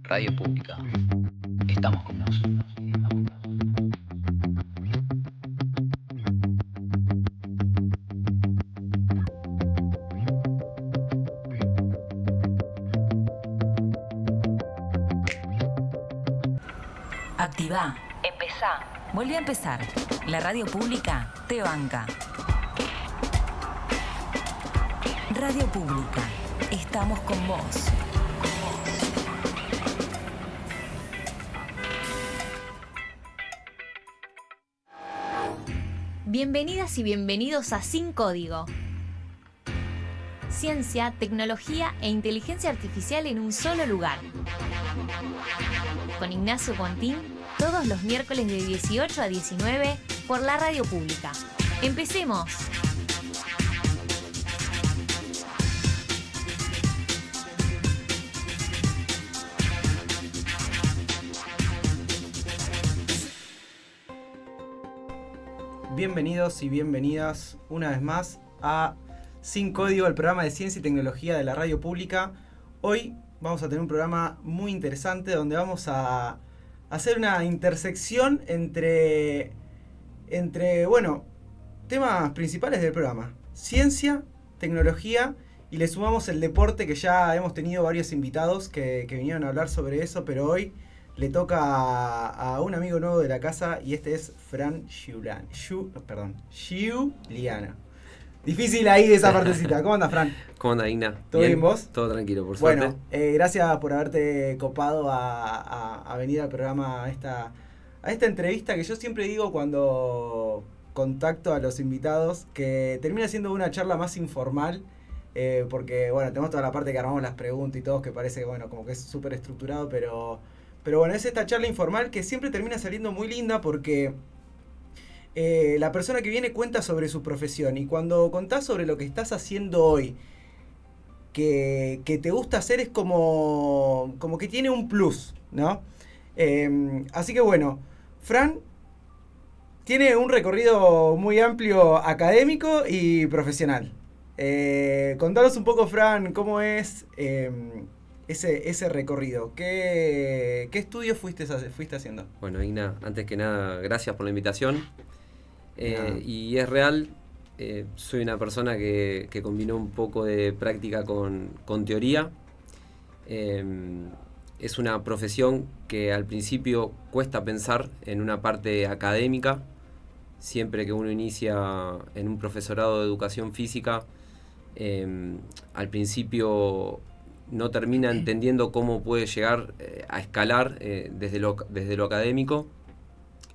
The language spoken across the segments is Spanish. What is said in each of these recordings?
Radio Pública. Estamos con vos. Activá. Empezá. Volví a empezar. La radio pública te banca. Radio Pública. Estamos con vos. Bienvenidas y bienvenidos a Sin Código. Ciencia, tecnología e inteligencia artificial en un solo lugar. Con Ignacio Contín, todos los miércoles de 18 a 19 por la Radio Pública. ¡Empecemos! Bienvenidos y bienvenidas una vez más a Sin Código, el programa de ciencia y tecnología de la Radio Pública. Hoy vamos a tener un programa muy interesante donde vamos a hacer una intersección entre temas principales del programa. Ciencia, tecnología y le sumamos el deporte, que ya hemos tenido varios invitados que vinieron a hablar sobre eso, pero hoy le toca a un amigo nuevo de la casa y este es Fran Giuliano. Difícil ahí esa partecita. ¿Cómo andas, Fran? ¿Cómo andas, Igna? ¿Todo bien vos? Todo tranquilo, por suerte. Bueno, gracias por haberte copado a venir al programa, a esta entrevista que yo siempre digo cuando contacto a los invitados, que termina siendo una charla más informal, porque bueno, tenemos toda la parte que armamos las preguntas y todo, que parece como que es súper estructurado, pero bueno, es esta charla informal que siempre termina saliendo muy linda porque la persona que viene cuenta sobre su profesión, y cuando contás sobre lo que estás haciendo hoy, que te gusta hacer, es como que tiene un plus, ¿no? Así que bueno, Fran tiene un recorrido muy amplio académico y profesional. Contanos un poco, Fran, cómo es ese recorrido. ¿Qué estudios fuiste haciendo? Bueno, Igna, antes que nada, gracias por la invitación. Y es real, soy una persona que combinó un poco de práctica con teoría. Es una profesión que al principio cuesta pensar en una parte académica. Siempre que uno inicia en un profesorado de educación física, al principio no termina entendiendo cómo puede llegar a escalar desde lo académico,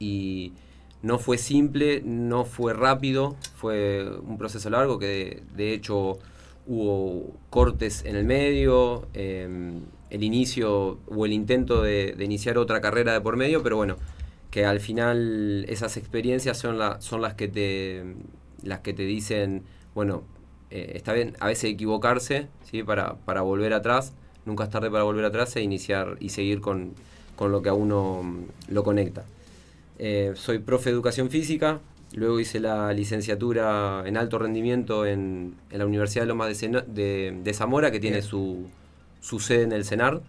y no fue simple, no fue rápido, fue un proceso largo que de hecho hubo cortes en el medio, el inicio o el intento de iniciar otra carrera de por medio, pero bueno, que al final esas experiencias son las que te dicen, bueno, está bien a veces equivocarse, ¿sí? para volver atrás. Nunca es tarde para volver atrás e iniciar y seguir con lo que a uno lo conecta. Soy profe de educación física, luego hice la licenciatura en alto rendimiento en la Universidad de Lomas de Zamora, que tiene su sede en el CENAR.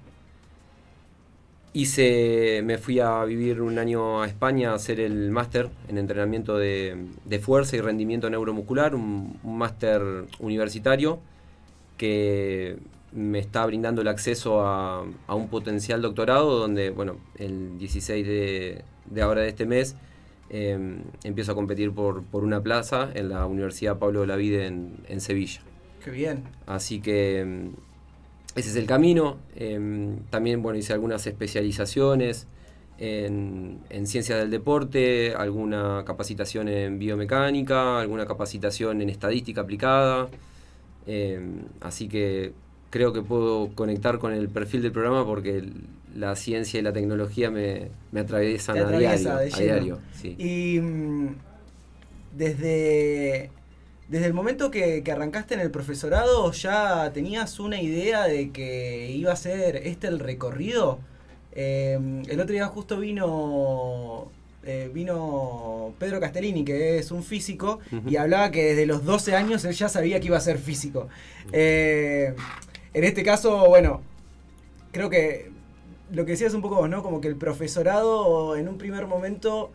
Me fui a vivir un año a España a hacer el máster en entrenamiento de fuerza y rendimiento neuromuscular, un máster universitario que me está brindando el acceso a un potencial doctorado, donde, bueno, el 16 de ahora de este mes empiezo a competir por una plaza en la Universidad Pablo Olavide en Sevilla. ¡Qué bien! Así que ese es el camino. También, bueno, hice algunas especializaciones en ciencias del deporte, alguna capacitación en biomecánica, alguna capacitación en estadística aplicada. Así que creo que puedo conectar con el perfil del programa porque la ciencia y la tecnología me atraviesan a diario. Sí. Y desde el momento que arrancaste en el profesorado, ¿ya tenías una idea de que iba a ser el recorrido? El otro día justo vino Pedro Castellini, que es un físico, y hablaba que desde los 12 años él ya sabía que iba a ser físico. En este caso, bueno, creo que lo que decías un poco vos, ¿no? Como que el profesorado en un primer momento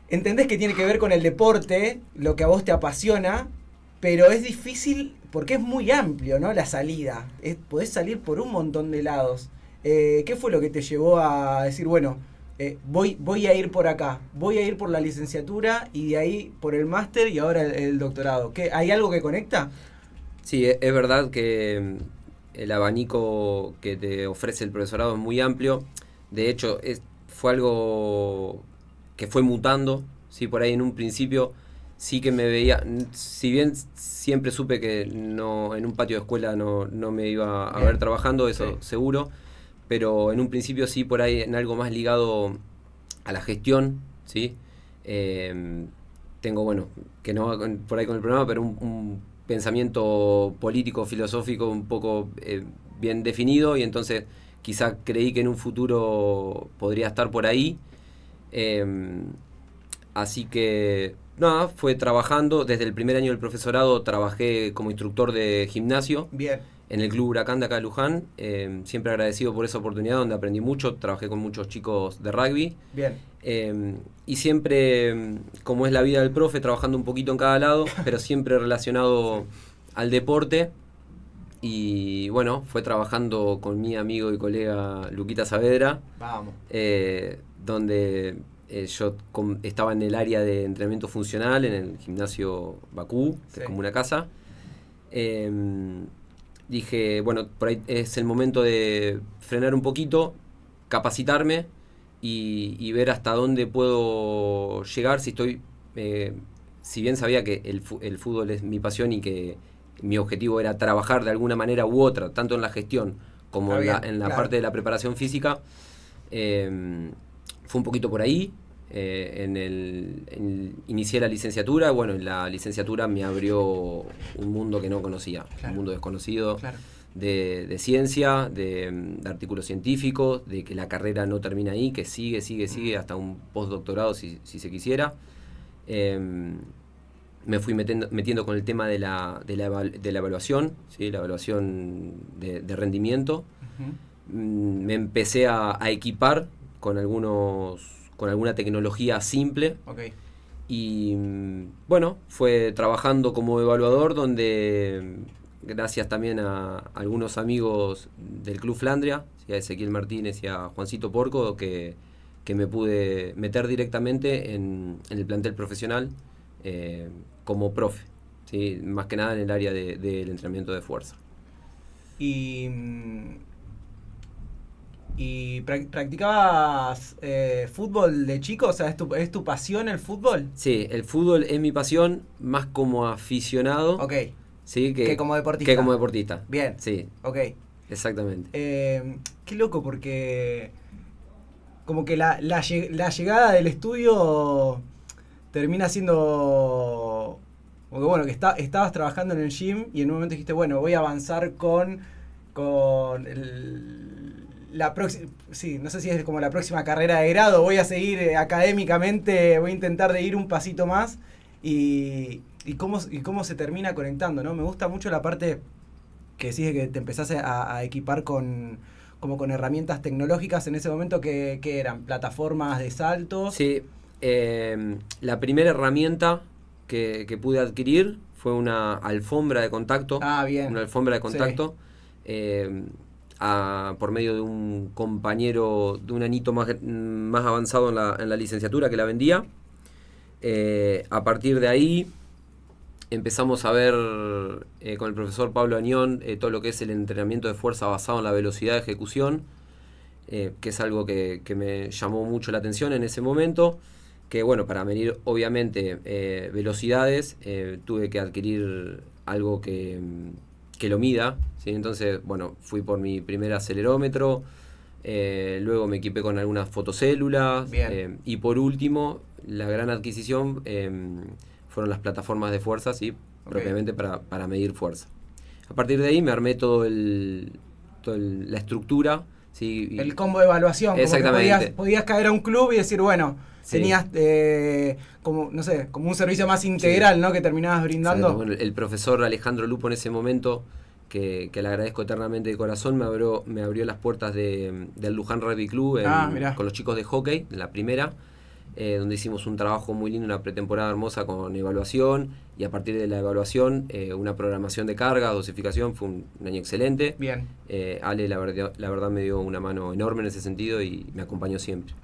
entendés que tiene que ver con el deporte, lo que a vos te apasiona, pero es difícil porque es muy amplio, ¿no? La salida. Podés salir por un montón de lados. ¿Qué fue lo que te llevó a decir, bueno, voy a ir por acá, voy a ir por la licenciatura y de ahí por el máster y ahora el doctorado? ¿Hay algo que conecta? Sí, es verdad que el abanico que te ofrece el profesorado es muy amplio. De hecho, fue algo que fue mutando. Sí, por ahí en un principio sí que me veía, si bien siempre supe que no, en un patio de escuela no me iba a ver trabajando, eso seguro, pero en un principio sí por ahí en algo más ligado a la gestión, ¿sí? Tengo, bueno, que no va por ahí con el programa, pero un pensamiento político, filosófico un poco bien definido, y entonces quizá creí que en un futuro podría estar por ahí. Así que nada, fue trabajando. Desde el primer año del profesorado trabajé como instructor de gimnasio. Bien. En el Club Huracán de acá de Luján. Siempre agradecido por esa oportunidad donde aprendí mucho. Trabajé con muchos chicos de rugby. Bien. Y siempre, como es la vida del profe, trabajando un poquito en cada lado, pero siempre relacionado al deporte. Y bueno, fue trabajando con mi amigo y colega Luquita Saavedra. Vamos. Donde yo estaba en el área de entrenamiento funcional en el gimnasio Bakú, que es como una casa. Dije, bueno, por ahí es el momento de frenar un poquito, capacitarme y ver hasta dónde puedo llegar. Si estoy, si bien sabía que el fútbol es mi pasión y que mi objetivo era trabajar de alguna manera u otra, tanto en la gestión como en la parte de la preparación física, fue un poquito por ahí. Inicié la licenciatura. Bueno, en la licenciatura me abrió un mundo que no conocía, un mundo desconocido, de ciencia, de artículos científicos, de que la carrera no termina ahí, que sigue hasta un postdoctorado si se quisiera. Me fui metiendo con el tema de la evaluación, ¿sí? La evaluación de rendimiento. Me empecé a equipar con alguna tecnología simple. Y bueno, fue trabajando como evaluador, donde gracias también a algunos amigos del Club Flandria, a Ezequiel Martínez y a Juancito Porco, que me pude meter directamente en el plantel profesional como profe, ¿sí? Más que nada en el área del entrenamiento de fuerza. ¿Y practicabas fútbol de chico? O sea, ¿es tu pasión el fútbol? Sí, el fútbol es mi pasión, más como aficionado. ¿Sí? Que como deportista. Bien. Sí. Exactamente. Qué loco, porque como que la llegada del estudio termina siendo como que, bueno, que estabas trabajando en el gym y en un momento dijiste, bueno, voy a avanzar con la próxima, sí, no sé si es como la próxima carrera de grado, voy a seguir académicamente, voy a intentar de ir un pasito más y cómo se termina conectando, ¿no? Me gusta mucho la parte que decís que te empezás a equipar con herramientas tecnológicas en ese momento que eran plataformas de saltos. Sí, la primera herramienta que pude adquirir fue una alfombra de contacto. Bien. Una alfombra de contacto. Sí. Por medio de un compañero de un añito más avanzado en la licenciatura que la vendía. A partir de ahí empezamos a ver con el profesor Pablo Añón todo lo que es el entrenamiento de fuerza basado en la velocidad de ejecución, que es algo que me llamó mucho la atención en ese momento. Que bueno, para medir obviamente velocidades tuve que adquirir algo que lo mida, ¿sí? Entonces, bueno, fui por mi primer acelerómetro, luego me equipé con algunas fotocélulas, y por último, la gran adquisición fueron las plataformas de fuerza, ¿sí? Propiamente para medir fuerza. A partir de ahí me armé la estructura, ¿sí? El combo de evaluación. Exactamente. Podías caer a un club y decir, bueno, tenías como un servicio más integral, ¿no? Que terminabas brindando. Bueno, el profesor Alejandro Lupo en ese momento que le agradezco eternamente de corazón, me abrió las puertas del Luján Rugby Club con los chicos de hockey, en la primera, donde hicimos un trabajo muy lindo, una pretemporada hermosa con evaluación, y a partir de la evaluación una programación de cargas, dosificación. Fue un año excelente. Bien. Ale la verdad me dio una mano enorme en ese sentido y me acompañó siempre.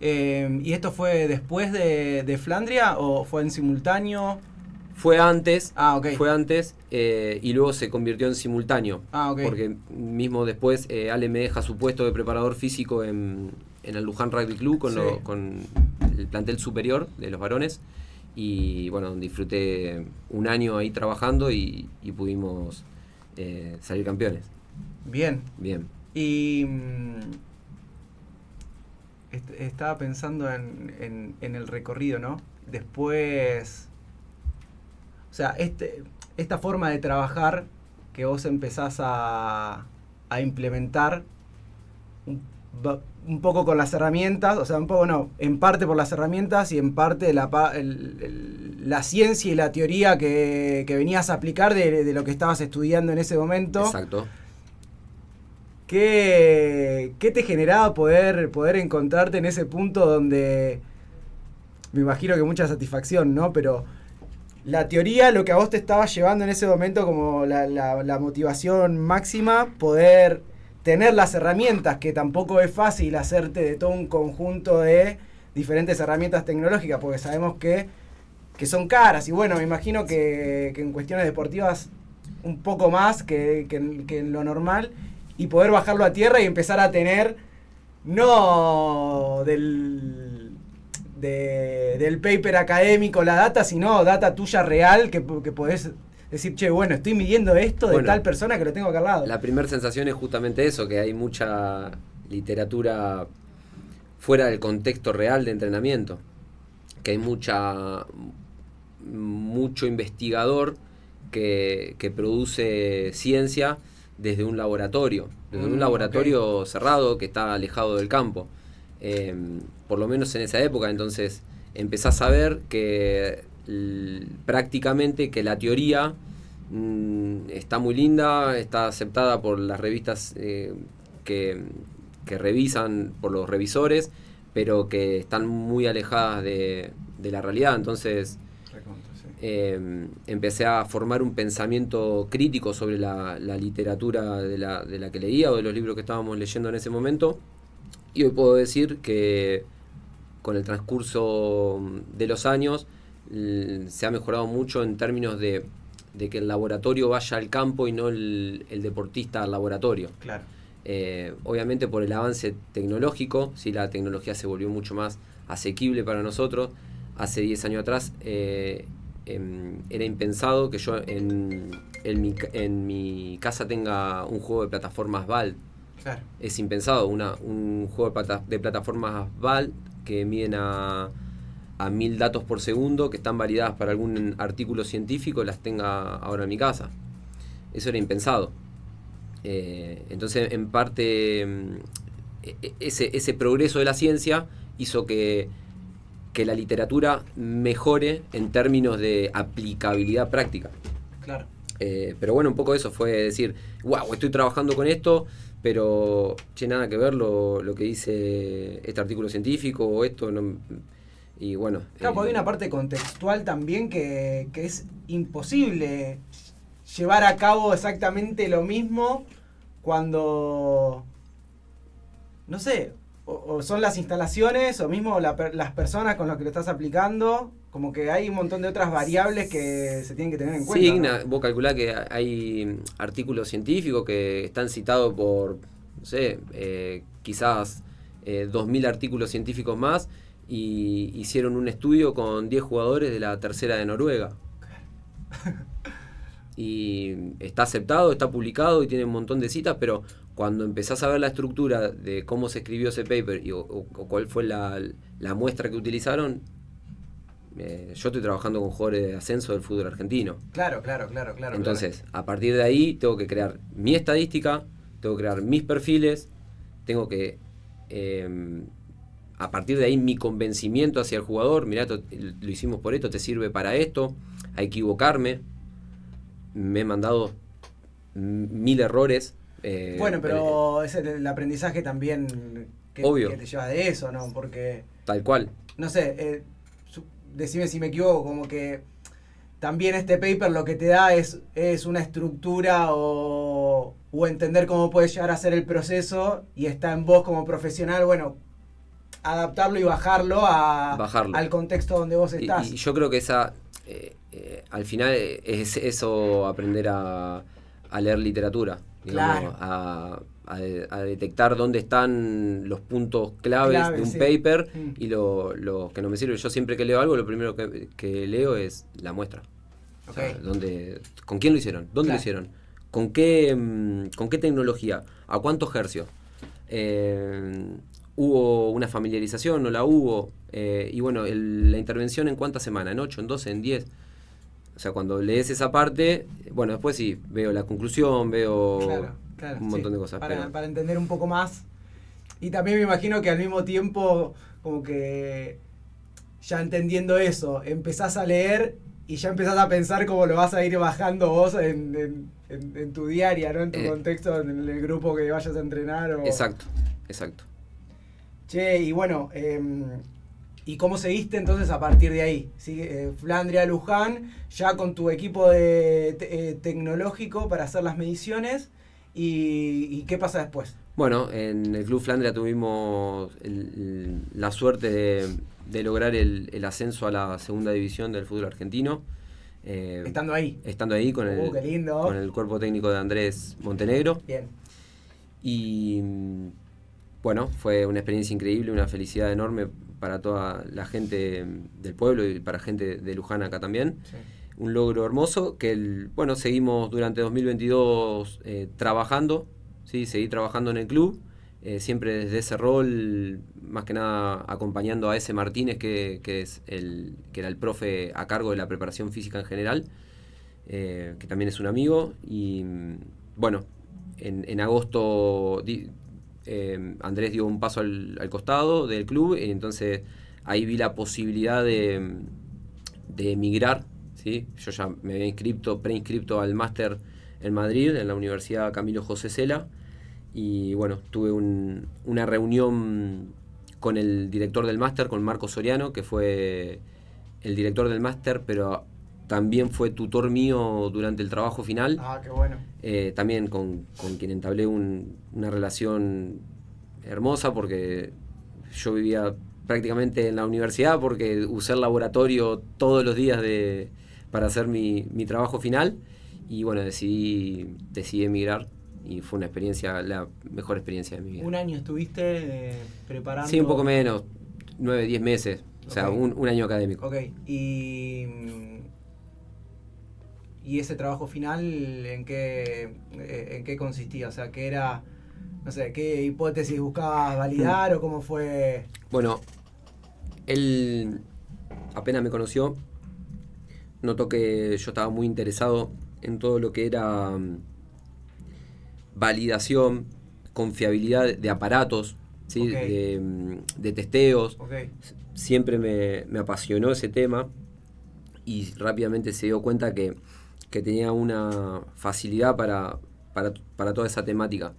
¿Y esto fue después de Flandria o fue en simultáneo? Fue antes, Okay. Fue antes y luego se convirtió en simultáneo. Okay. Porque mismo después Ale me deja su puesto de preparador físico en el Luján Rugby Club con el plantel superior de los varones. Y bueno, disfruté un año ahí trabajando y pudimos salir campeones. Bien. Y estaba pensando en el recorrido, ¿no? Después, o sea, esta forma de trabajar que vos empezás a implementar un poco con las herramientas, o sea, un poco no, en parte por las herramientas y en parte la ciencia y la teoría que venías a aplicar de lo que estabas estudiando en ese momento. Exacto. ¿Qué te generaba poder encontrarte en ese punto donde, me imagino que mucha satisfacción, ¿no? Pero la teoría, lo que a vos te estaba llevando en ese momento como la motivación máxima, poder tener las herramientas, que tampoco es fácil hacerte de todo un conjunto de diferentes herramientas tecnológicas, porque sabemos que son caras. Y bueno, me imagino que en cuestiones deportivas un poco más que en lo normal, y poder bajarlo a tierra y empezar a tener, no del paper académico la data, sino data tuya real que podés decir, che, bueno, estoy midiendo esto de tal persona que lo tengo acá al lado. La primera sensación es justamente eso, que hay mucha literatura fuera del contexto real de entrenamiento, que hay mucho investigador que produce ciencia desde un laboratorio, cerrado que está alejado del campo, por lo menos en esa época. Entonces empezás a ver que prácticamente que la teoría está muy linda, está aceptada por las revistas que revisan, por los revisores, pero que están muy alejadas de la realidad. Entonces empecé a formar un pensamiento crítico sobre la literatura de la que leía o de los libros que estábamos leyendo en ese momento, y hoy puedo decir que con el transcurso de los años se ha mejorado mucho en términos de que el laboratorio vaya al campo y no el deportista al laboratorio. Claro. Obviamente por el avance tecnológico, sí, la tecnología se volvió mucho más asequible para nosotros. Hace 10 años atrás era impensado que yo en mi casa tenga un juego de plataformas VAL. Claro. Es impensado, un juego de plataformas VAL que miden a 1000 datos por segundo, que están validadas para algún artículo científico, las tenga ahora en mi casa. Eso era impensado. Entonces, en parte, ese progreso de la ciencia hizo que la literatura mejore en términos de aplicabilidad práctica. Claro. Pero bueno, un poco eso fue decir, wow, estoy trabajando con esto, pero nada que ver lo que dice este artículo científico o esto, no. Y bueno. Claro, porque hay una parte contextual también que es imposible llevar a cabo exactamente lo mismo cuando, no sé, o son las instalaciones o mismo las personas con las que lo estás aplicando, como que hay un montón de otras variables que se tienen que tener en cuenta. Sí, ¿no? Vos calculás que hay artículos científicos que están citados por, no sé, quizás 2000 artículos científicos más, y hicieron un estudio con 10 jugadores de la tercera de Noruega. Y está aceptado, está publicado y tiene un montón de citas, pero cuando empezás a ver la estructura de cómo se escribió ese paper o cuál fue la muestra que utilizaron, yo estoy trabajando con jugadores de ascenso del fútbol argentino. Claro. Entonces, a partir de ahí tengo que crear mi estadística, tengo que crear mis perfiles, tengo que a partir de ahí mi convencimiento hacia el jugador. Mirá, lo hicimos por esto, te sirve para esto, hay que equivocarme. Me he mandado 1000 errores. Bueno, pero es el aprendizaje también obvio. Que te llevas de eso, ¿no? Porque... Tal cual. No sé, decime si me equivoco, como que también este paper lo que te da es una estructura o entender cómo puedes llegar a ser el proceso, y está en vos como profesional, bueno, adaptarlo y bajarlo al contexto donde vos estás. Y yo creo que al final es eso, aprender a leer literatura, digamos, claro. a detectar dónde están los puntos claves de un paper y lo que no me sirve. Yo siempre que leo algo, lo primero que leo es la muestra. Okay. O sea, ¿con quién lo hicieron? ¿Dónde lo hicieron? ¿Con qué tecnología? ¿A cuántos hercios? ¿Hubo una familiarización? ¿No la hubo? Y bueno, la intervención, ¿en cuántas semanas? ¿En 8? ¿En 12? ¿En 10? O sea, cuando lees esa parte, bueno, después sí, veo la conclusión, veo un montón de cosas. Para entender un poco más. Y también me imagino que al mismo tiempo, como que ya entendiendo eso, empezás a leer y ya empezás a pensar cómo lo vas a ir bajando vos en tu diaria, ¿no? En tu contexto, en el grupo que vayas a entrenar. Exacto. Che, y bueno, ¿y cómo seguiste entonces a partir de ahí? ¿Sí? Flandria, Luján, ya con tu equipo tecnológico para hacer las mediciones. ¿Y qué pasa después? Bueno, en el Club Flandria tuvimos la suerte de lograr el ascenso a la segunda división del fútbol argentino. Estando ahí. Estando ahí con qué lindo. Con el cuerpo técnico de Andrés Montenegro. Bien. Y bueno, fue una experiencia increíble, una felicidad enorme para toda la gente del pueblo y para gente de Luján acá también. Sí. Un logro hermoso que, seguimos durante 2022 trabajando, ¿sí? Seguí trabajando en el club, siempre desde ese rol, más que nada acompañando a ese Martínez, que era el profe a cargo de la preparación física en general, que también es un amigo. Y bueno, en agosto Andrés dio un paso al costado del club, y entonces ahí vi la posibilidad de emigrar. ¿Sí? Yo ya me había preinscripto al máster en Madrid, en la Universidad Camilo José Cela, y bueno, tuve una reunión con el director del máster, con Marco Soriano, que fue el director del máster, pero también fue tutor mío durante el trabajo final. Ah, qué bueno. También con quien entablé una relación hermosa, porque yo vivía prácticamente en la universidad, porque usé el laboratorio todos los días para hacer mi trabajo final, y bueno, decidí emigrar, y fue una experiencia, la mejor experiencia de mi vida. ¿Un año estuviste preparando? Sí, un poco menos, 9, 10 meses, o sea, un año académico. Ok, y ese trabajo final, ¿en qué consistía? O sea, ¿qué era, no sé, qué hipótesis buscabas validar o cómo fue? Bueno, él apenas me conoció, notó que yo estaba muy interesado en todo lo que era validación, confiabilidad de aparatos, ¿sí? De testeos. Okay. Siempre me apasionó ese tema, y rápidamente se dio cuenta que tenía una facilidad para toda esa temática.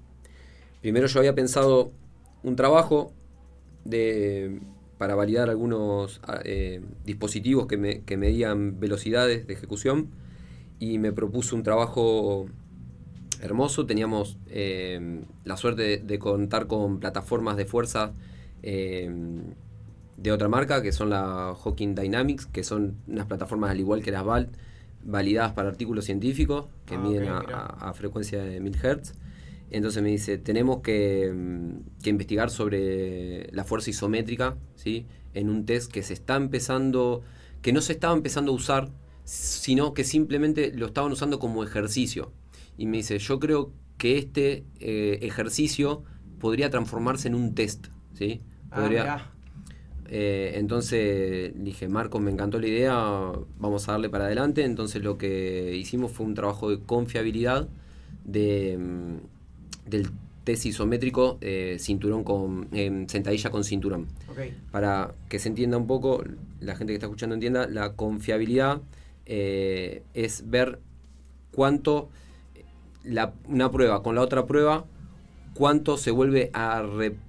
Primero yo había pensado un trabajo para validar algunos dispositivos que medían velocidades de ejecución, y me propuso un trabajo hermoso. Teníamos la suerte de contar con plataformas de fuerza de otra marca, que son la Hawking Dynamics, que son unas plataformas al igual que las VALT, validadas para artículos científicos que miden a frecuencia de 1000 Hz. Entonces me dice, tenemos que investigar sobre la fuerza isométrica, ¿sí? En un test que no se estaba empezando a usar, sino que simplemente lo estaban usando como ejercicio. Y me dice, yo creo que este ejercicio podría transformarse en un test, ¿sí? Entonces dije, Marcos, me encantó la idea, vamos a darle para adelante. Entonces lo que hicimos fue un trabajo de confiabilidad del test isométrico, sentadilla con cinturón. Okay. Para que se entienda un poco, la gente que está escuchando entienda, la confiabilidad es ver cuánto una prueba con la otra prueba, cuánto se vuelve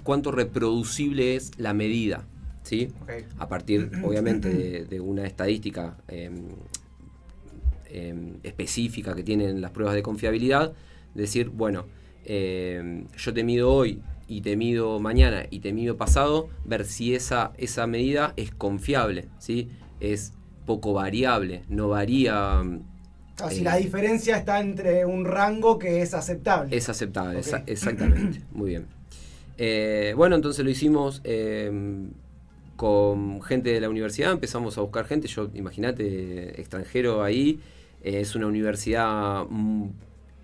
cuánto reproducible es la medida, ¿sí? Okay. A partir, obviamente, de una estadística específica que tienen las pruebas de confiabilidad, decir, bueno, yo te mido hoy y te mido mañana y te mido pasado, ver si esa medida es confiable, ¿sí? Es poco variable, no varía. Si la diferencia está entre un rango que es aceptable. Es aceptable, Okay. Exactamente. Muy bien. Bueno, entonces lo hicimos con gente de la universidad, empezamos a buscar gente, yo, imagínate, extranjero ahí, es una universidad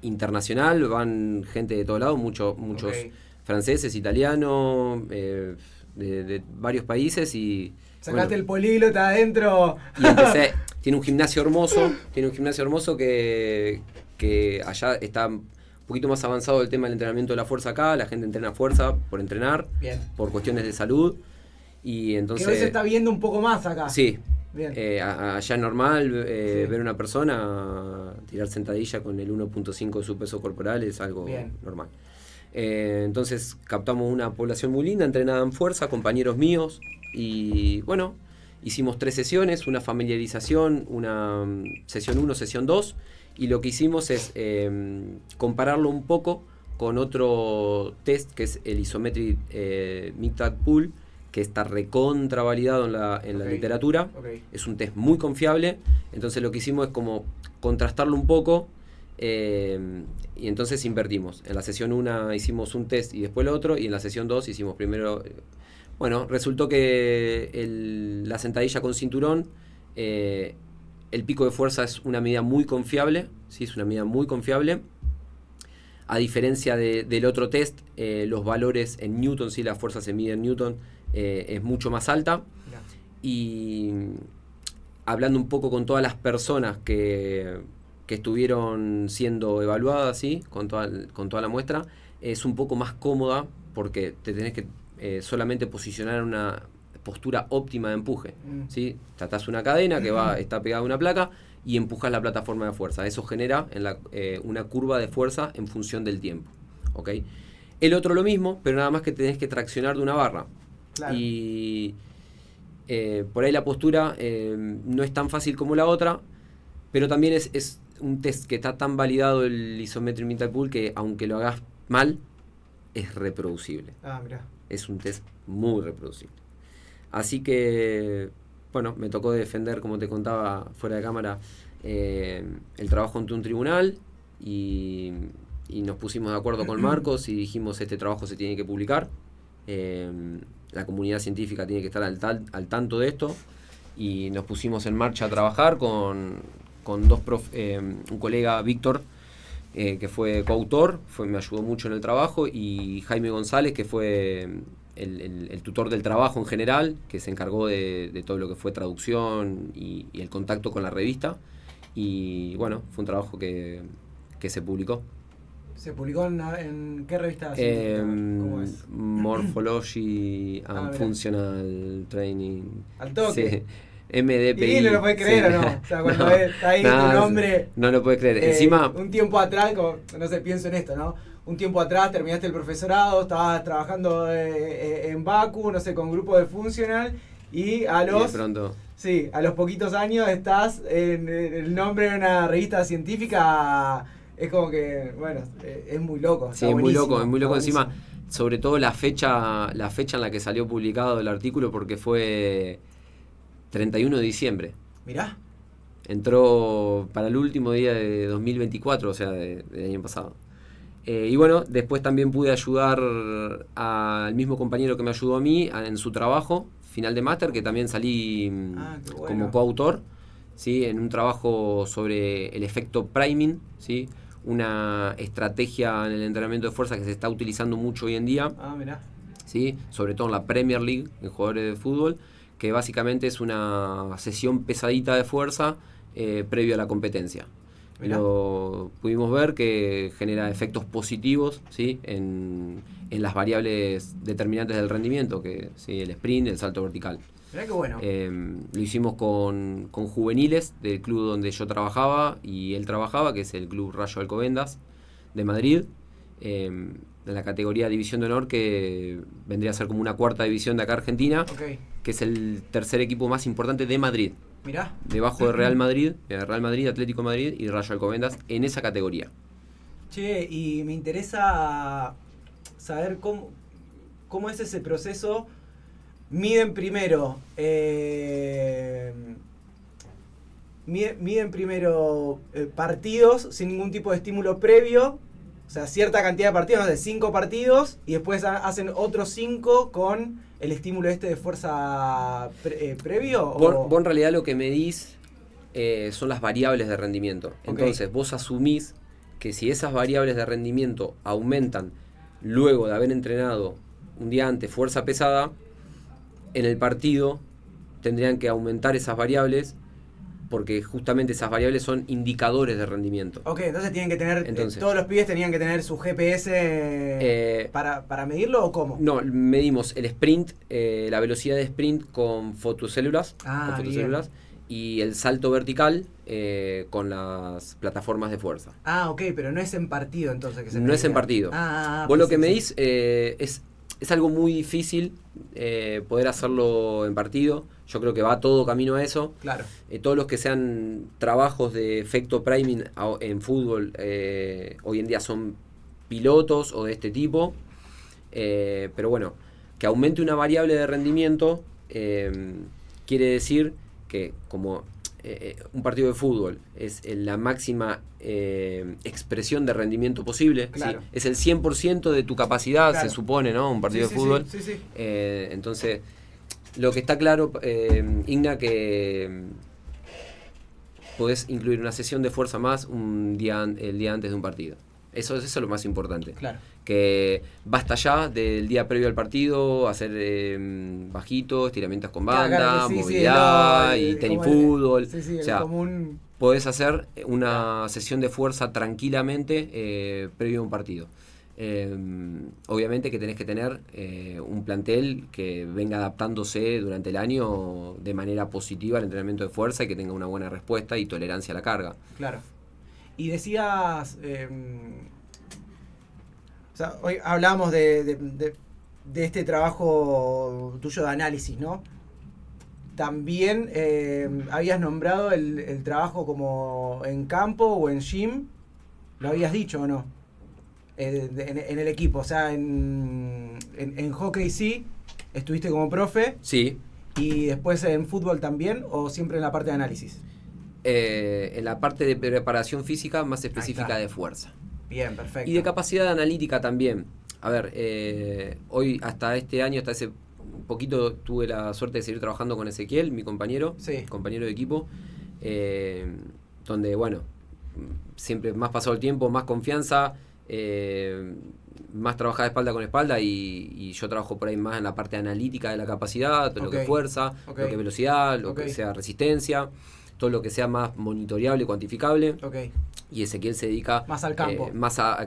internacional, van gente de todos lados, muchos Okay. franceses, italianos, de varios países y... Sacaste el políglota adentro. Y empecé, tiene un gimnasio hermoso que allá está un poquito más avanzado el tema del entrenamiento de la fuerza acá, la gente entrena fuerza por entrenar, Bien. por cuestiones de salud, y entonces... Que hoy se está viendo un poco más acá. Sí, Bien. allá es normal Sí. ver una persona tirar sentadilla con el 1.5 de su peso corporal, es algo Bien. normal. Entonces captamos una población muy linda, entrenada en fuerza, compañeros míos, y bueno, hicimos 3 sesiones, una familiarización, una sesión 1, sesión 2, y lo que hicimos es compararlo un poco con otro test que es el Isometric Mid-Thigh Pull, que está recontravalidado en la Okay. literatura. Okay. Es un test muy confiable, entonces lo que hicimos es como contrastarlo un poco, y entonces invertimos. En la sesión 1 hicimos un test y después el otro, y en la sesión 2 hicimos primero... Bueno, resultó que la sentadilla con cinturón, el pico de fuerza es una medida muy confiable, ¿sí? Es una medida muy confiable. A diferencia del otro test, los valores en Newton, ¿sí? La fuerza se mide en Newton, es mucho más alta. Mirá. Y hablando un poco con todas las personas que estuvieron siendo evaluadas, ¿sí? con toda la muestra, es un poco más cómoda porque te tenés que solamente posicionar en una postura óptima de empuje, ¿sí? Tratás una cadena que está pegada a una placa y empujas la plataforma de fuerza. Eso genera una curva de fuerza en función del tiempo, ¿ok? El otro lo mismo, pero nada más que tenés que traccionar de una barra. Claro. Y por ahí la postura no es tan fácil como la otra, pero también es un test que está tan validado, el Isometric Mid-Thigh Pull, que aunque lo hagas mal, es reproducible. Mirá. Es un test muy reproducible. Así que, bueno, me tocó defender, como te contaba fuera de cámara, el trabajo ante un tribunal y nos pusimos de acuerdo con Marcos y dijimos, este trabajo se tiene que publicar. La comunidad científica tiene que estar al tanto de esto, y nos pusimos en marcha a trabajar con dos un colega, Víctor, que fue coautor, me ayudó mucho en el trabajo, y Jaime González, que fue el tutor del trabajo en general, que se encargó de todo lo que fue traducción y el contacto con la revista. Y bueno, fue un trabajo que se publicó. ¿Se publicó en qué revista científica? ¿Cómo es? Morphology and Mirá. Functional Training. Al toque. Sí. MDPI. Y no lo puedes creer, sí. ¿o no? O sea, cuando está ahí tu nombre... No lo puedes creer. Encima... Un tiempo atrás, no sé, pienso en esto, ¿no? Un tiempo atrás terminaste el profesorado, estabas trabajando en Baku, no sé, con grupo de Functional, y de pronto... Sí, a los poquitos años estás en el nombre de una revista científica. Es como que, bueno, es muy loco. Sí, es muy loco, Encima, encima, sobre todo la fecha en la que salió publicado el artículo, porque fue 31 de diciembre. Mirá. Entró para el último día de 2024, o sea, del año pasado. Y bueno, después también pude ayudar al mismo compañero que me ayudó a mí en su trabajo final de máster, que también salí Qué bueno. como coautor, ¿sí? En un trabajo sobre el efecto priming, ¿sí? Una estrategia en el entrenamiento de fuerza que se está utilizando mucho hoy en día, Mirá. ¿sí? Sobre todo en la Premier League, en jugadores de fútbol, que básicamente es una sesión pesadita de fuerza previo a la competencia. Mirá. Lo pudimos ver que genera efectos positivos, ¿sí? en las variables determinantes del rendimiento, que ¿sí? El sprint, el salto vertical. Mirá qué bueno. Lo hicimos con juveniles del club donde yo trabajaba y él trabajaba, que es el club Rayo Alcobendas de Madrid, en la categoría División de Honor, que vendría a ser como una cuarta división de acá Argentina, que es el tercer equipo más importante de Madrid. Mirá. Debajo de Real Madrid, Atlético de Madrid y Rayo Alcobendas en esa categoría. Che, y me interesa saber cómo es ese proceso. Miden primero partidos sin ningún tipo de estímulo previo. O sea, cierta cantidad de partidos, no sé, 5 partidos, y después hacen otros 5 con el estímulo de fuerza previo. Vos en realidad lo que medís son las variables de rendimiento. Entonces vos asumís que si esas variables de rendimiento aumentan luego de haber entrenado un día antes fuerza pesada, en el partido tendrían que aumentar esas variables, porque justamente esas variables son indicadores de rendimiento. Entonces tienen que tener, todos los pibes tenían que tener su GPS para medirlo, ¿o cómo? No, medimos el sprint, la velocidad de sprint con fotocélulas, y el salto vertical con las plataformas de fuerza. Pero no es en partido entonces que se No es en partido. Vos lo que medís es algo muy difícil poder hacerlo en partido. Yo creo que va todo camino a eso. Claro. Todos los que sean trabajos de efecto priming en fútbol hoy en día son pilotos o de este tipo. Pero bueno, que aumente una variable de rendimiento quiere decir que como un partido de fútbol es la máxima expresión de rendimiento posible, claro. ¿sí? Es el 100% de tu capacidad, claro. Se supone, ¿no? Un partido de fútbol. Sí. Entonces, lo que está claro, Igna, que podés incluir una sesión de fuerza más el día antes de un partido. Eso es lo más importante. Claro. Que basta ya del día previo al partido hacer bajitos, estiramientos con banda, movilidad y tenis fútbol. O sea, podés hacer una sesión de fuerza tranquilamente previo a un partido. Obviamente que tenés que tener un plantel que venga adaptándose durante el año de manera positiva al entrenamiento de fuerza y que tenga una buena respuesta y tolerancia a la carga. Claro. Y decías, hoy hablábamos de este trabajo tuyo de análisis, ¿no? También habías nombrado el trabajo como en campo o en gym, ¿lo habías dicho o no? En el equipo, o sea, en hockey sí, estuviste como profe. Sí. ¿Y después en fútbol también o siempre en la parte de análisis? En la parte de preparación física más específica de fuerza. Bien, perfecto. Y de capacidad analítica también. A ver, hoy hasta este año, hasta hace poquito, tuve la suerte de seguir trabajando con Ezequiel, mi compañero, compañero de equipo, donde, bueno, siempre más pasado el tiempo, más confianza, más trabajada espalda con espalda y yo trabajo por ahí más en la parte analítica de la capacidad, lo que es fuerza, lo que es velocidad, lo que sea resistencia, todo lo que sea más monitoreable, cuantificable. Y Ezequiel se dedica más al campo.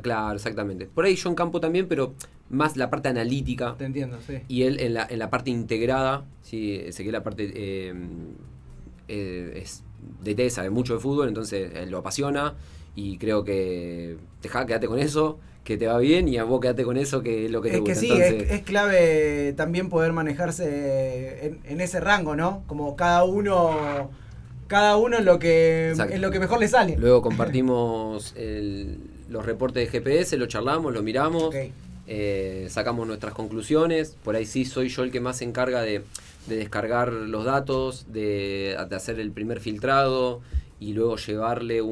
Claro, exactamente. Por ahí yo en campo también, pero más la parte analítica. Te entiendo, sí. Y él en la parte integrada, sí, Ezequiel la parte es de TESA, sabe mucho de fútbol, entonces él lo apasiona y creo que quédate con eso, que te va bien, y a vos quédate con eso, que es lo que te gusta. Es que sí, entonces, es clave también poder manejarse en ese rango, ¿no? Como cada uno en lo que mejor le sale. Luego compartimos los reportes de GPS, lo charlamos, lo miramos, sacamos nuestras conclusiones. Por ahí sí soy yo el que más se encarga de descargar los datos, de hacer el primer filtrado y luego llevarle o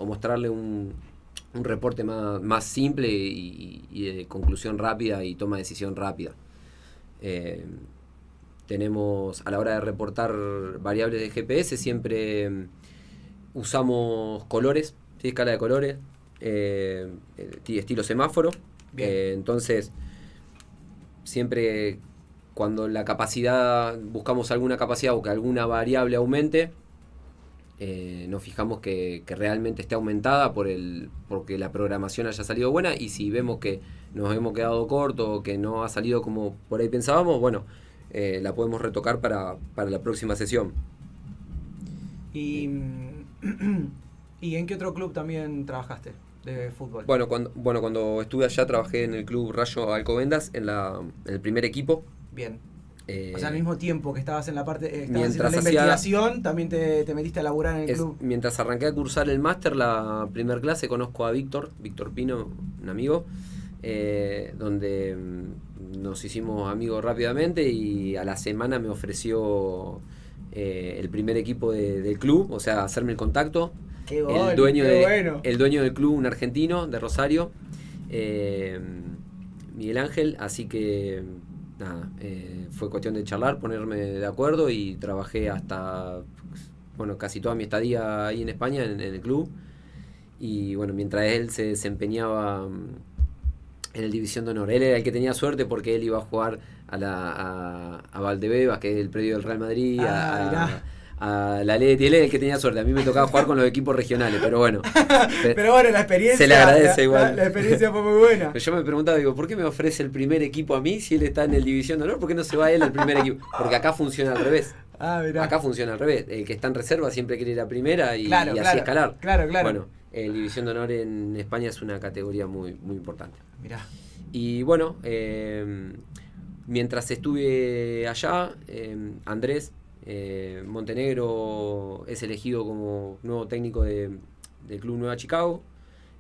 mostrarle un reporte más simple y de conclusión rápida y toma de decisión rápida. Tenemos, a la hora de reportar variables de GPS, siempre usamos colores, ¿sí? Escala de colores, estilo semáforo. Entonces, siempre cuando la capacidad, buscamos alguna capacidad o que alguna variable aumente, nos fijamos que realmente esté aumentada porque la programación haya salido buena, y si vemos que nos hemos quedado corto o que no ha salido como por ahí pensábamos, bueno, la podemos retocar para la próxima sesión. ¿Y en qué otro club también trabajaste? de fútbol? Cuando estuve allá trabajé en el club Rayo Alcobendas en el primer equipo. Bien. O sea, al mismo tiempo que estabas en la parte haciendo Mientras la hacía- investigación, también te metiste a laburar en el club. Mientras arranqué a cursar el máster, la primer clase, conozco a Víctor Pino, un amigo, donde nos hicimos amigos rápidamente y a la semana me ofreció el primer equipo del club, o sea, hacerme el contacto. Qué El dueño del club, un argentino de Rosario, Miguel Ángel, así que nada, fue cuestión de charlar, ponerme de acuerdo y trabajé hasta casi toda mi estadía ahí en España en el club. Y bueno, mientras él se desempeñaba en el División de Honor, él era el que tenía suerte porque él iba a jugar a Valdebebas, que es el predio del Real Madrid, a la Leti, él es el que tenía suerte. A mí me tocaba jugar con los equipos regionales, pero bueno. Pero bueno, la experiencia. Se le agradece igual. La experiencia fue muy buena. Pero yo me preguntaba, ¿por qué me ofrece el primer equipo a mí si él está en el División de Honor? ¿Por qué no se va él al primer equipo? Porque acá funciona al revés. Mirá. Acá funciona al revés. El que está en reserva siempre quiere ir a primera y Claro, así escalar. Claro. Bueno, el División de Honor en España es una categoría muy, muy importante. Mirá. Y bueno, mientras estuve allá, Andrés Montenegro es elegido como nuevo técnico del Club Nueva Chicago.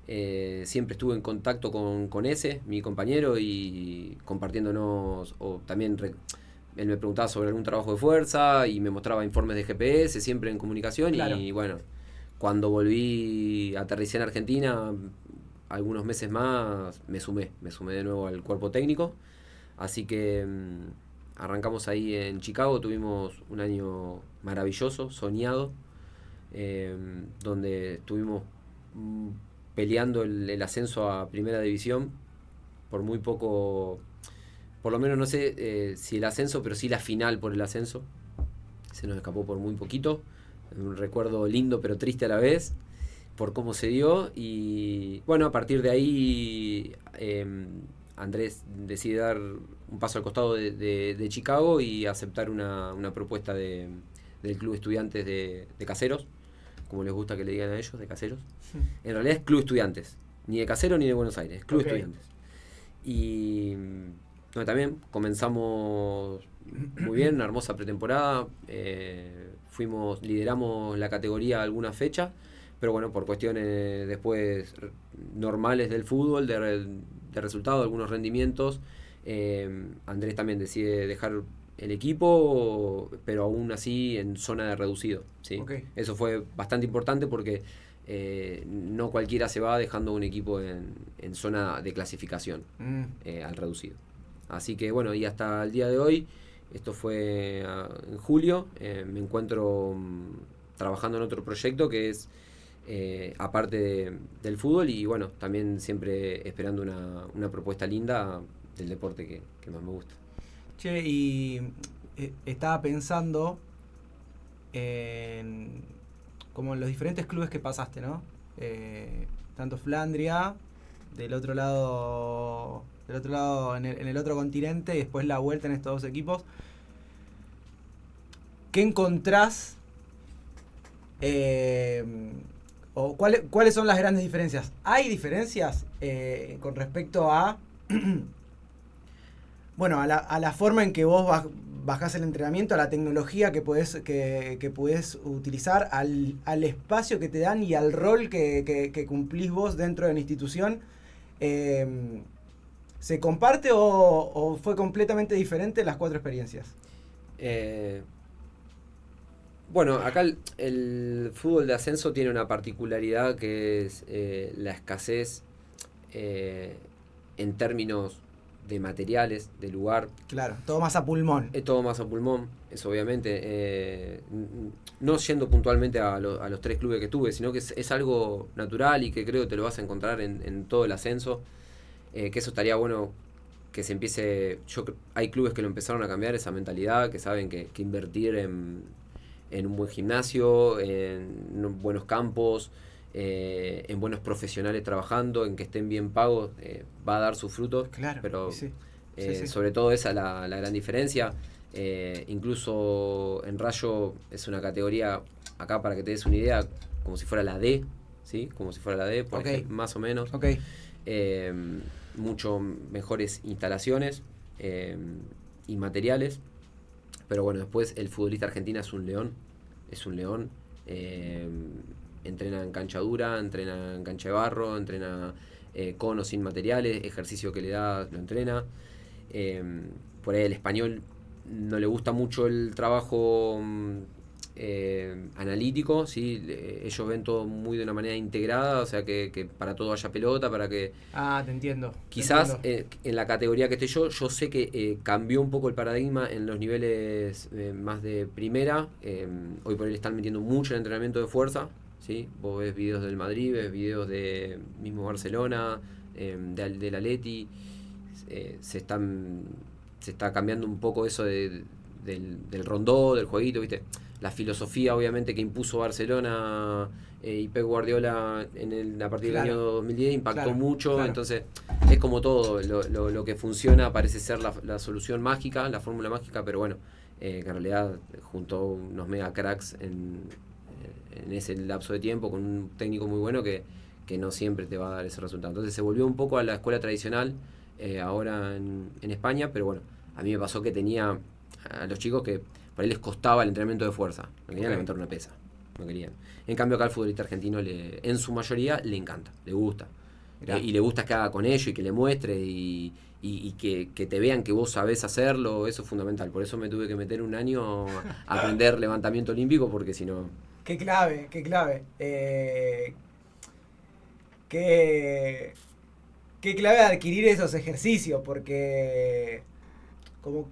Siempre estuve en contacto con ese, mi compañero, y compartiéndonos, o también él me preguntaba sobre algún trabajo de fuerza y me mostraba informes de GPS, siempre en comunicación. Claro. Y bueno, cuando volví, aterricé en Argentina, algunos meses más me sumé de nuevo al cuerpo técnico, así que arrancamos ahí en Chicago, tuvimos un año maravilloso, soñado, donde estuvimos peleando el ascenso a Primera División por muy poco, por lo menos no sé si el ascenso, pero sí la final por el ascenso, se nos escapó por muy poquito, un recuerdo lindo pero triste a la vez, por cómo se dio. Y bueno, a partir de ahí Andrés decide dar un paso al costado de Chicago y aceptar una propuesta del Club Estudiantes de Caseros, como les gusta que le digan a ellos, de Caseros. En realidad es Club Estudiantes, ni de Caseros ni de Buenos Aires, Club Estudiantes. Y también comenzamos muy bien, una hermosa pretemporada, lideramos la categoría algunas fechas, pero bueno, por cuestiones después normales del fútbol, de resultados, algunos rendimientos, Andrés también decide dejar el equipo, pero aún así en zona de reducido, ¿sí? Okay. Eso fue bastante importante porque no cualquiera se va dejando un equipo en zona de clasificación al reducido. Así que bueno, y hasta el día de hoy, esto fue en julio, me encuentro trabajando en otro proyecto que es aparte del fútbol, y bueno, también siempre esperando una propuesta linda del deporte que más me gusta. Che, y estaba pensando como en los diferentes clubes que pasaste, ¿no? Tanto Flandria, del otro lado en el otro continente, y después la vuelta en estos dos equipos. ¿Qué encontrás? O ¿cuáles son las grandes diferencias? ¿Hay diferencias con respecto a bueno, a la forma en que vos bajás el entrenamiento, a la tecnología que podés utilizar, al espacio que te dan y al rol que cumplís vos dentro de la institución? ¿Se comparte o fue completamente diferente las cuatro experiencias? Bueno, acá el fútbol de ascenso tiene una particularidad que es la escasez en términos de materiales, de lugar. Claro, todo más a pulmón. Es todo más a pulmón, eso obviamente. No yendo puntualmente a los tres clubes que tuve, sino que es algo natural y que creo que te lo vas a encontrar en todo el ascenso. Que eso estaría bueno que se empiece. Hay clubes que lo empezaron a cambiar esa mentalidad, que saben que invertir en un buen gimnasio, en buenos campos, en buenos profesionales trabajando, en que estén bien pagos, va a dar sus frutos. Claro, pero sí. Sobre todo esa es la gran diferencia. Incluso en Rayo es una categoría, acá para que te des una idea, como si fuera la D, ¿sí? Como si fuera la D, por ejemplo, más o menos. Okay. Mucho mejores instalaciones y materiales. Pero bueno, después el futbolista argentino es un león. Entrena en cancha dura, entrena en cancha de barro, entrena con o sin materiales, ejercicio que le da, lo entrena. Por ahí el español no le gusta mucho el trabajo analítico, ¿sí? Ellos ven todo muy de una manera integrada, o sea que para todo haya pelota, para que... Te entiendo. Quizás en la categoría que esté yo sé que cambió un poco el paradigma en los niveles más de primera. Hoy por hoy le están metiendo mucho en entrenamiento de fuerza, ¿sí? Vos ves videos del Madrid, ves videos de mismo Barcelona, del Atleti. Se está cambiando un poco eso del rondó, del jueguito, ¿viste? La filosofía obviamente que impuso Barcelona y Pep Guardiola a partir del año 2010 impactó mucho, entonces es como todo, lo que funciona parece ser la solución mágica, la fórmula mágica, pero bueno, que en realidad juntó unos mega cracks en ese lapso de tiempo con un técnico muy bueno que no siempre te va a dar ese resultado. Entonces se volvió un poco a la escuela tradicional ahora en España, pero bueno, a mí me pasó que tenía a los chicos que por ahí les costaba el entrenamiento de fuerza, no querían levantar una pesa, no querían. En cambio acá al futbolista argentino en su mayoría le encanta, le gusta. Y le gusta que haga con ellos y que le muestre y que te vean que vos sabés hacerlo, eso es fundamental. Por eso me tuve que meter un año a aprender levantamiento olímpico, porque si no... Qué clave. Qué clave adquirir esos ejercicios, porque como,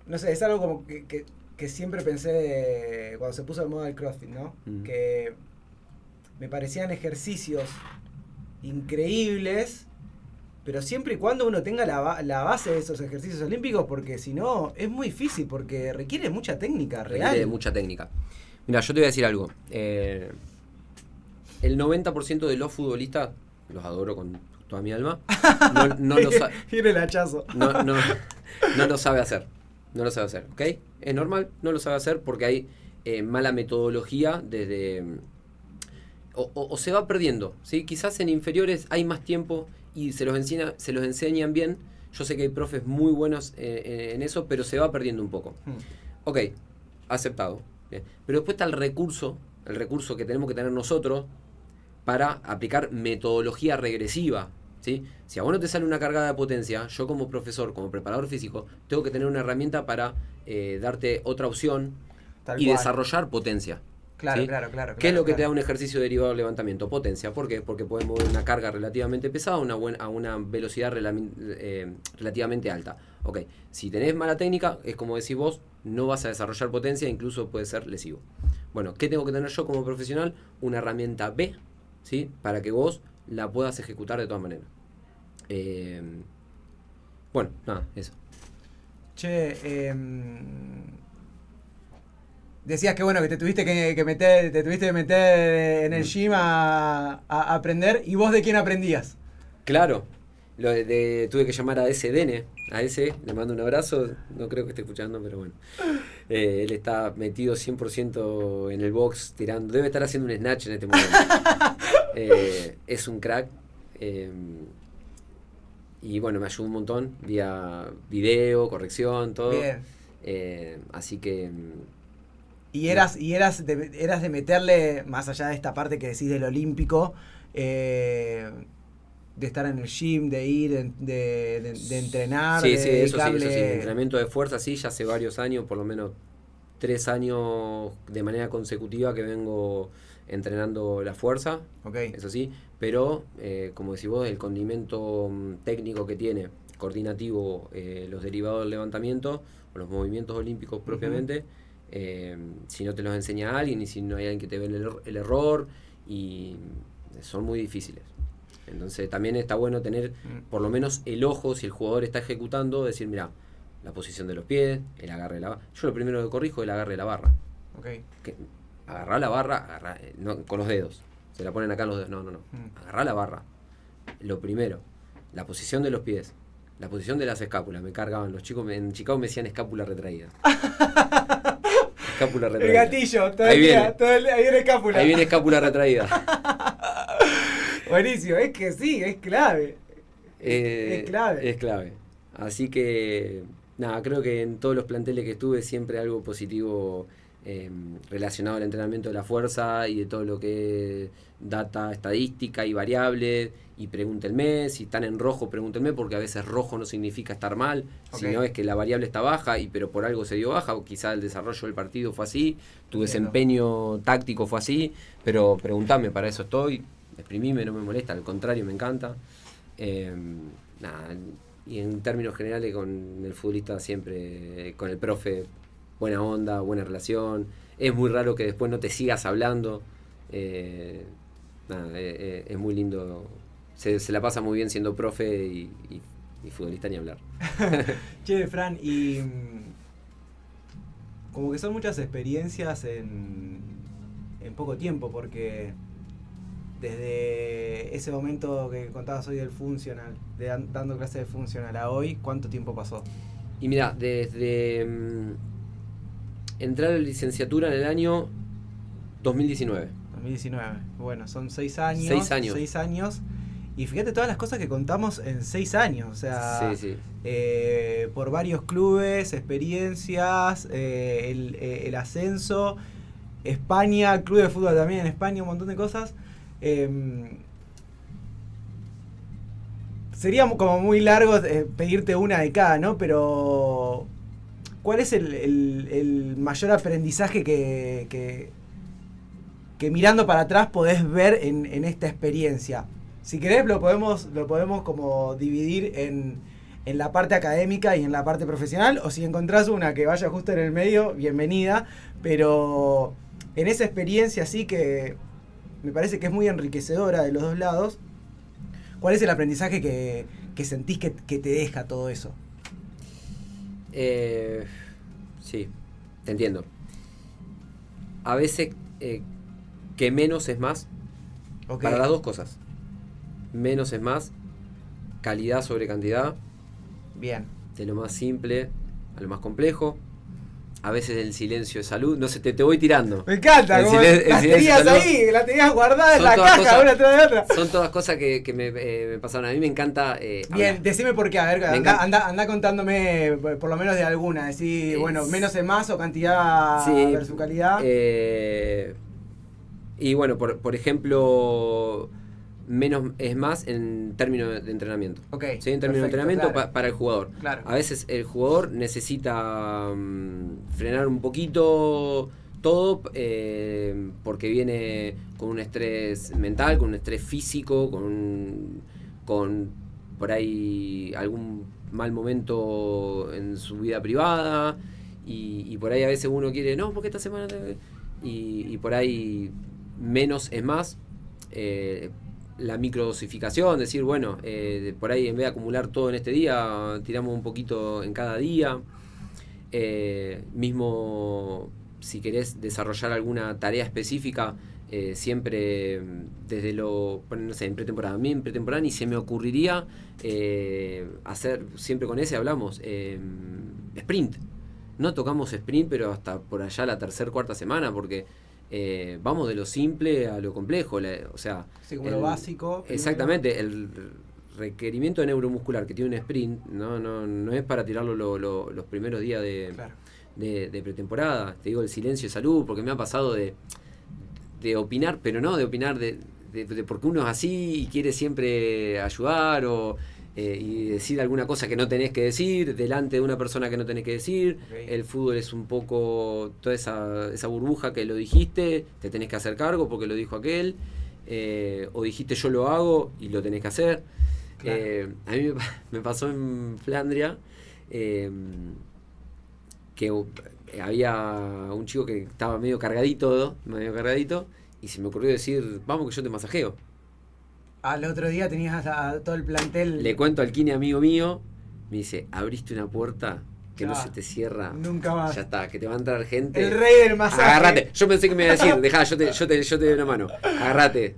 no sé, es algo como que siempre pensé cuando se puso de moda el CrossFit, ¿no? Que me parecían ejercicios increíbles, pero siempre y cuando uno tenga la base de esos ejercicios olímpicos, porque si no, es muy difícil, porque requiere mucha técnica real. Requiere mucha técnica. Mira, yo te voy a decir algo. El 90% de los futbolistas, los adoro con toda mi alma, no lo sabe. Viene el hachazo. No lo sabe hacer. No lo sabe hacer, ¿ok? Es normal, no lo sabe hacer porque hay mala metodología desde... O se va perdiendo, ¿sí? Quizás en inferiores hay más tiempo y se los enseñan bien. Yo sé que hay profes muy buenos en eso, pero se va perdiendo un poco. Ok, aceptado. Bien. Pero después está el recurso que tenemos que tener nosotros para aplicar metodología regresiva, ¿sí? Si a vos no te sale una cargada de potencia, yo como profesor, como preparador físico, tengo que tener una herramienta para darte otra opción desarrollar potencia. Claro, ¿sí? Claro. ¿Qué es lo que te da un ejercicio derivado del levantamiento? Potencia. ¿Por qué? Porque puedes mover una carga relativamente pesada a una velocidad relativamente alta. Ok, si tenés mala técnica, es como decís vos, no vas a desarrollar potencia, incluso puede ser lesivo. Bueno, ¿qué tengo que tener yo como profesional? Una herramienta B, ¿sí? Para que vos la puedas ejecutar de todas maneras. Bueno, nada, eso. Che, decías que bueno, que te tuviste que meter en el gym a aprender. ¿Y vos de quién aprendías? Claro, tuve que llamar a ese Dene, a ese, le mando un abrazo, no creo que esté escuchando, pero bueno. Él está metido 100% en el box, tirando, debe estar haciendo un snatch en este momento. Es un crack. Y bueno, me ayudó un montón, vía video, corrección, todo. Bien. Así que... Y eras de meterle, más allá de esta parte que decís del olímpico, de estar en el gym, de ir, de entrenar, sí, de sí, dedicarle... eso sí, entrenamiento de fuerza, sí, ya hace varios años, por lo menos 3 años de manera consecutiva que vengo entrenando la fuerza, Okay. Eso sí, pero como decís vos, el condimento técnico que tiene, coordinativo, los derivados del levantamiento, o los movimientos olímpicos propiamente, si no te los enseña alguien y si no hay alguien que te ve el error, y son muy difíciles. Entonces también está bueno tener por lo menos el ojo, si el jugador está ejecutando, decir, mira, la posición de los pies, el agarre de la barra. Yo lo primero que corrijo es el agarre de la barra. Okay. Agarrá la barra, no, con los dedos. Se la ponen acá en los dedos. No. Agarrá la barra. Lo primero, la posición de los pies, la posición de las escápulas. Me cargaban los chicos, en Chicago me decían escápula retraída. Escápula retraída. El gatillo, ahí viene escápula. Ahí viene escápula retraída. Buenísimo, es que sí, es clave. Es clave. Es clave. Así que, nada, creo que en todos los planteles que estuve siempre algo positivo relacionado al entrenamiento de la fuerza y de todo lo que es data estadística y variables. Y pregúntenme, si están en rojo, pregúntenme, porque a veces rojo no significa estar mal, sino es que la variable está baja, pero por algo se dio baja, o quizá el desarrollo del partido fue así, tu desempeño táctico fue así, pero preguntame, para eso estoy, exprimime, no me molesta, al contrario, me encanta. Nada, y en términos generales con el futbolista siempre, con el profe, buena onda, buena relación, es muy raro que después no te sigas hablando, nada, es muy lindo. Se la pasa muy bien siendo profe y futbolista ni hablar. Che, Fran, y como que son muchas experiencias en poco tiempo, porque desde ese momento que contabas hoy del funcional, dando clases de funcional a hoy, ¿cuánto tiempo pasó? Y mira, desde entrar a la licenciatura en el año 2019. 2019, bueno, son 6 años. 6 años. 6 años. Y fíjate todas las cosas que contamos en 6 años, o sea, sí. Por varios clubes, experiencias, el ascenso, España, club de fútbol también en España, un montón de cosas. Sería como muy largo pedirte una de cada, ¿no? Pero ¿cuál es el mayor aprendizaje que mirando para atrás podés ver en esta experiencia? Si querés lo podemos como dividir en la parte académica y en la parte profesional, o si encontrás una que vaya justo en el medio, bienvenida, pero en esa experiencia sí que me parece que es muy enriquecedora de los dos lados, ¿cuál es el aprendizaje que sentís que te deja todo eso? Sí, te entiendo. A veces que menos es más, para las dos cosas. Menos es más, calidad sobre cantidad. Bien. De lo más simple a lo más complejo. A veces el silencio es salud. No sé, te voy tirando. Me encanta, como las tenías ahí, las tenías guardadas en la caja, una tras de otra. Son todas cosas que me pasaron. A mí me encanta. Bien, decime por qué, a ver, anda contándome por lo menos de alguna. Decir, bueno, menos es más o cantidad versus calidad. Y bueno, por ejemplo, menos es más en términos de entrenamiento. ¿Sí? En términos de entrenamiento, claro. Para el jugador. Claro. A veces el jugador necesita frenar un poquito todo porque viene con un estrés mental, con un estrés físico, con por ahí algún mal momento en su vida privada y por ahí a veces uno quiere, no, porque esta semana... Y por ahí menos es más. La microdosificación, decir, bueno, por ahí en vez de acumular todo en este día, tiramos un poquito en cada día. Mismo si querés desarrollar alguna tarea específica, siempre desde no sé, en pretemporada. A mí en pretemporada ni se me ocurriría hacer, siempre con ese hablamos, sprint. No tocamos sprint, pero hasta por allá la tercera, cuarta semana, porque vamos de lo simple a lo complejo, o sea... Sí, como lo básico. Exactamente, el requerimiento de neuromuscular que tiene un sprint no es para tirarlo los primeros días de pretemporada. Te digo, el silencio de salud, porque me ha pasado de opinar, pero no de opinar de porque uno es así y quiere siempre ayudar y decir alguna cosa que no tenés que decir delante de una persona que no tenés que decir. El fútbol es un poco toda esa burbuja que lo dijiste, te tenés que hacer cargo porque lo dijo aquel, o dijiste yo lo hago y lo tenés que hacer. Claro. A mí me pasó en Flandria que había un chico que estaba medio cargadito y se me ocurrió decir, vamos que yo te masajeo. Al otro día tenías a todo el plantel. Le cuento al Kini, amigo mío, me dice, abriste una puerta que no se te cierra nunca más. Ya está, que te va a entrar gente. El rey del masaje. Agárrate. Yo pensé que me iba a decir, dejá, yo te doy una mano. Agárrate.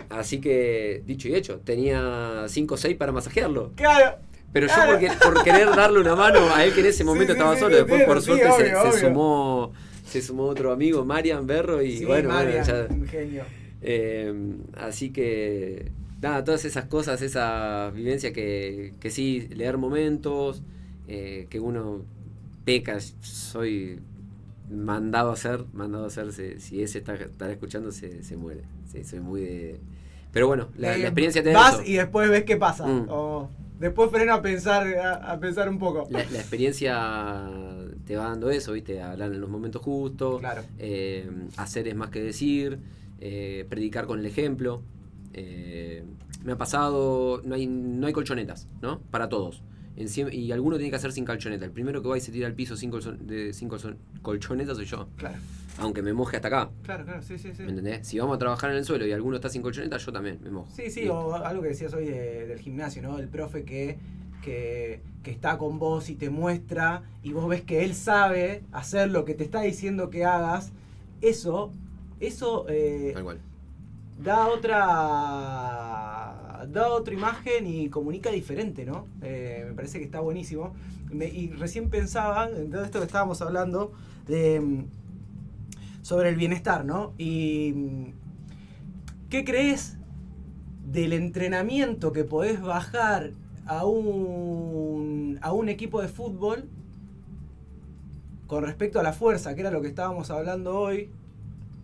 Así que, dicho y hecho, tenía 5 o 6 para masajearlo. Claro. Pero yo por querer darle una mano a él que en ese momento estaba solo. Después por suerte obvio. se sumó otro amigo, Marian Berro, y bueno, Marian, ya. Un genio. Así que, nada, todas esas cosas, esa vivencia que sí, leer momentos, que uno peca, soy mandado a hacer, si ese estará escuchando se muere. Sí, soy muy de... Pero bueno, la experiencia te da vas eso. Y después ves qué pasa. O después freno a pensar un poco. La experiencia te va dando eso, ¿viste? Hablar en los momentos justos. Claro. Hacer es más que decir. Predicar con el ejemplo. Me ha pasado, no hay colchonetas, ¿no? Para todos. Y alguno tiene que hacer sin colchoneta. El primero que va y se tira al piso sin colchonetas soy yo. Claro. Aunque me moje hasta acá. Claro, sí. ¿Me entendés? Si vamos a trabajar en el suelo y alguno está sin colchoneta, yo también me mojo. Sí, ¿Listo? o algo que decías hoy del gimnasio, ¿no? El profe que está con vos y te muestra y vos ves que él sabe hacer lo que te está diciendo que hagas. Eso Tal cual. da otra imagen y comunica diferente, ¿no? Me parece que está buenísimo. Y recién pensaba, en todo esto que estábamos hablando, sobre el bienestar, ¿no? Y ¿qué crees del entrenamiento que podés bajar a un equipo de fútbol con respecto a la fuerza, que era lo que estábamos hablando hoy?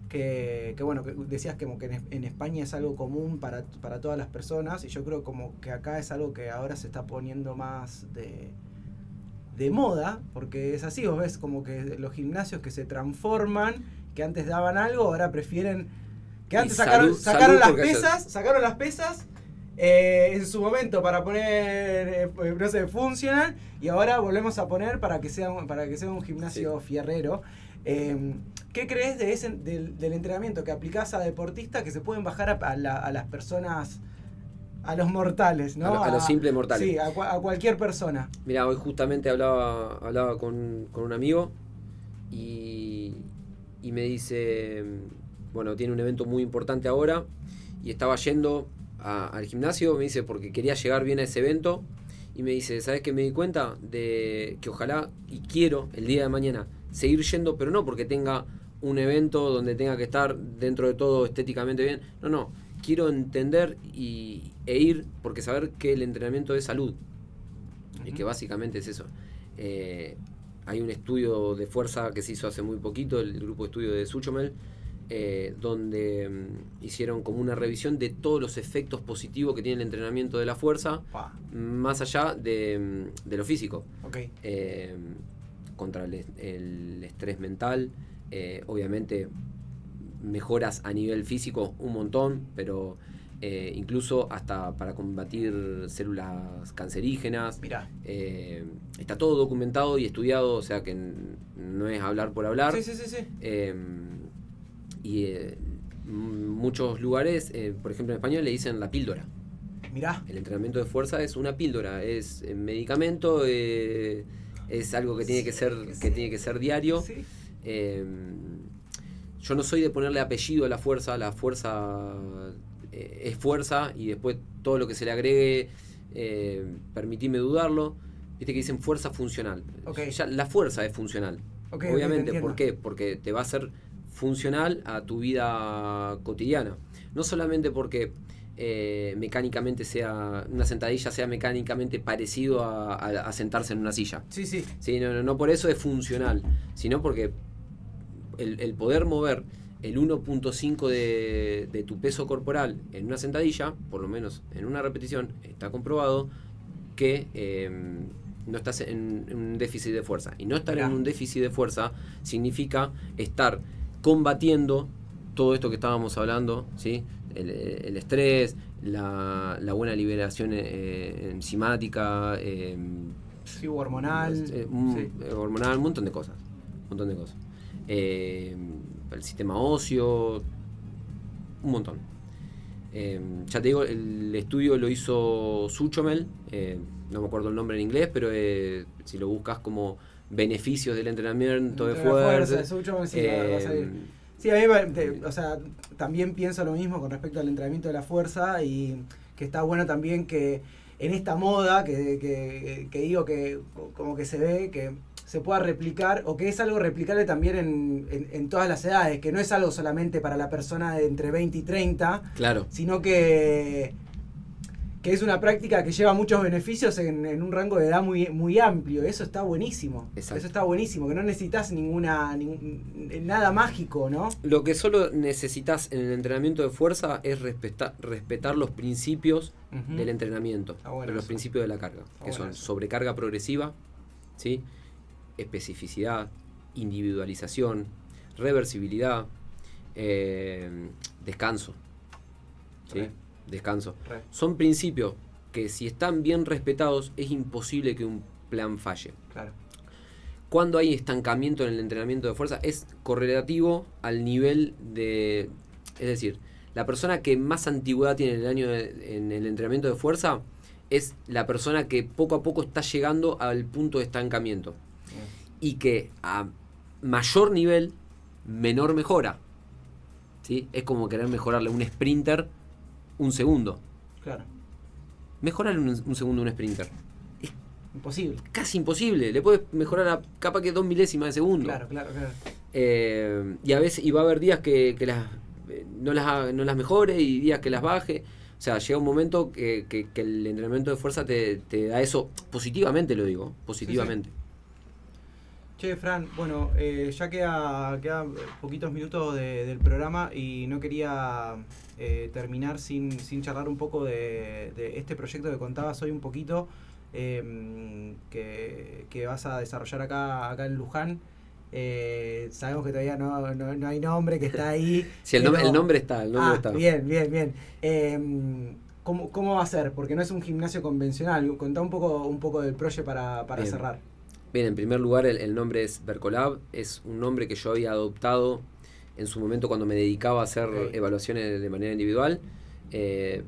Que bueno, que decías que en España es algo común para todas las personas, y yo creo como que acá es algo que ahora se está poniendo más de moda, porque es así, vos ves como que los gimnasios que se transforman, que antes daban algo, ahora prefieren, que antes sacaron las pesas en su momento para poner, no sé, funcional, y ahora volvemos a poner para que sea un gimnasio fierrero. ¿Qué crees del entrenamiento que aplicás a deportistas que se pueden bajar a las personas, a los mortales, ¿no? A los simples mortales. Sí, a cualquier persona. Mirá, hoy justamente hablaba con un amigo y me dice, bueno, tiene un evento muy importante ahora y estaba yendo al gimnasio, me dice, porque quería llegar bien a ese evento, y me dice, ¿sabes qué? Me di cuenta de que ojalá y quiero el día de mañana seguir yendo, pero no porque tenga un evento donde tenga que estar dentro de todo estéticamente bien, no, quiero entender e ir porque saber que el entrenamiento es salud, y que básicamente es eso. Hay un estudio de fuerza que se hizo hace muy poquito, el grupo de estudio de Suchomel, donde hicieron como una revisión de todos los efectos positivos que tiene el entrenamiento de la fuerza, más allá de lo físico. Okay. Contra el estrés mental, obviamente mejoras a nivel físico un montón, pero incluso hasta para combatir células cancerígenas. Mirá. Está todo documentado y estudiado, o sea que no es hablar por hablar. Sí. Muchos lugares, por ejemplo en español le dicen la píldora. Mirá. El entrenamiento de fuerza es una píldora, es medicamento, es algo que tiene que ser diario. Sí. Yo no soy de ponerle apellido a la fuerza es fuerza, y después todo lo que se le agregue, permitime dudarlo. Viste que dicen fuerza funcional. Okay. Ya la fuerza es funcional. Obviamente, ¿por qué? Porque te va a ser funcional a tu vida cotidiana. No solamente porque mecánicamente una sentadilla sea mecánicamente parecido a sentarse en una silla. Sí. Sí, no por eso es funcional, sino porque el poder mover el 1.5 de tu peso corporal en una sentadilla, por lo menos en una repetición, está comprobado que no estás en un déficit de fuerza. Y no estar en un déficit de fuerza significa estar combatiendo todo esto que estábamos hablando, ¿sí? El estrés, la buena liberación enzimática, hormonal, hormonal, un montón de cosas. El sistema óseo, un montón. Ya te digo, el estudio lo hizo Suchomel, no me acuerdo el nombre en inglés, pero si lo buscas como beneficios del entrenamiento de fuerza, Suchomel, sí, a mí, o sea, también pienso lo mismo con respecto al entrenamiento de la fuerza, y que está bueno también que en esta moda que digo que como que se ve que se pueda replicar, o que es algo replicable también en todas las edades, que no es algo solamente para la persona de entre 20 y 30, Claro. sino que es una práctica que lleva muchos beneficios en un rango de edad muy, muy amplio. Eso está buenísimo. Exacto. Eso está buenísimo, que no necesitas nada mágico, ¿no? Lo que solo necesitas en el entrenamiento de fuerza es respetar los principios Ujú. del entrenamiento, Está bueno los eso. principios de la carga, que bueno son eso. sobrecarga progresiva, ¿sí? Especificidad, individualización, reversibilidad, descanso. ¿Sí? Re. Descanso. Re. Son principios que si están bien respetados es imposible que un plan falle. Claro. Cuando hay estancamiento en el entrenamiento de fuerza es correlativo al nivel de... Es decir, la persona que más antigüedad tiene en el entrenamiento de fuerza es la persona que poco a poco está llegando al punto de estancamiento. Y que a mayor nivel, menor mejora. ¿Sí? Es como querer mejorarle a un sprinter un segundo. Claro. Mejorarle un segundo a un sprinter. Imposible. Casi imposible. Le puedes mejorar a capaz que 2 milésimas de segundo. Claro. Y a veces va a haber días que no las mejore y días que las baje. O sea, llega un momento que el entrenamiento de fuerza te da eso. Positivamente lo digo. Positivamente. Sí. Che, Fran, bueno, ya queda poquitos minutos del programa y no quería terminar sin charlar un poco de este proyecto que contabas hoy un poquito, que vas a desarrollar acá en Luján. Sabemos que todavía no hay nombre, que está ahí. Sí, el nombre está. Está. Bien. ¿Cómo va a ser? Porque no es un gimnasio convencional. Contá un poco del proyecto para cerrar. Bien, en primer lugar el nombre es Vercolab, es un nombre que yo había adoptado en su momento cuando me dedicaba a hacer evaluaciones de manera individual.